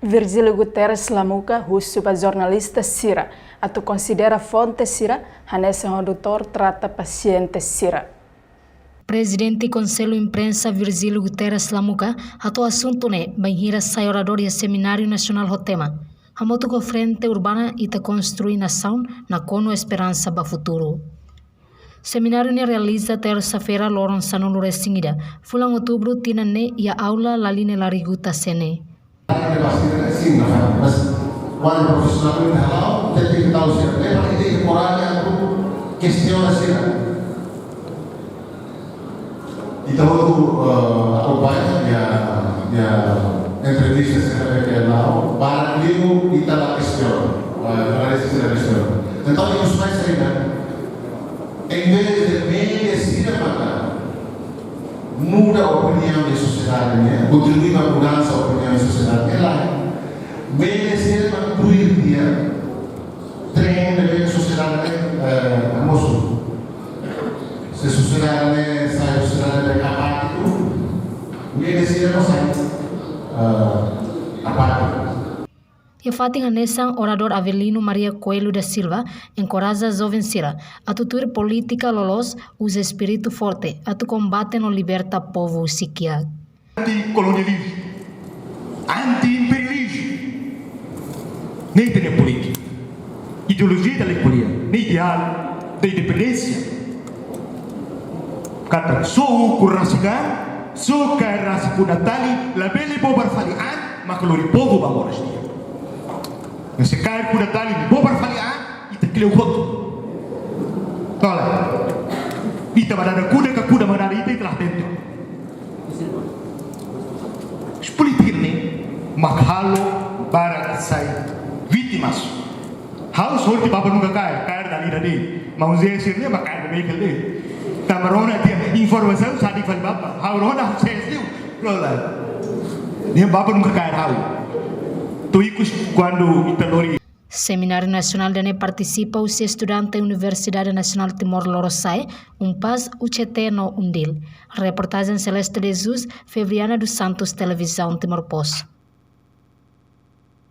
Virgílio Guterres Lamuka, russo para jornalista Sira, atu considera fonte Sira, hanessa doutor trata paciente Sira. Presidente Conselho Imprensa Virgílio Guterres Lamuka, atu assunto ne, banhira sai orador e Seminário Nacional Rotema. Hamoto com frente urbana e te construir nação na cono esperança para futuro. Seminário ne realiza terça-feira Lourenço no Lorecingida, fulang outubro tinane e a aula laline lariguta sene. Sim, mas quando o profissional me halal, tem que estar o certo. Lembra que tem coragem para questionar assim. Então, acompanha a entrevista que é lá, para mim, e está lá questão. Então, eu sou mais ainda. Em vez de medicina, muda a opinião da sociedade, né? Contribuir para a mudança da opinião da sociedade. Ela medicina para incluir dia, treina a sociedade, moço. Se a sociedade sai, a sociedade é apático, medicina não sai apático. E fatinha nessa orador Avelino Maria Coelho da Silva encoraja jovens Sira a tutur política lolos usa espírito forte a tu combate no liberta povo siquia. Anti-colonialismo, anti-imperialismo, nem tem política, ideologia da lecolia, nem ideal da independência. Kata sou kurasigan, sou kairasi punatali, labele bobar falian, makalori povo bamoras dia. Nesse cair por detalhe, vou para falhar e te criou outro. Olha, e te vai dar cuda que cuda vai dar e te traz dentro. Os políticos nem makhalo para sai vítimas. Hal sorte baba nunca cair dali dali. Mas o Zé nem makai da meio dele. Tamarona tem informação sabe que baba. Haurona sentiu, olha. Nem baba nunca cair hal. Seminário Nacional de participa os estudantes da Universidade Nacional Timor-Leste, paz UCT no Undil. Reportagem Celeste Jesus, Febriana dos Santos, Televisão Timor-Post.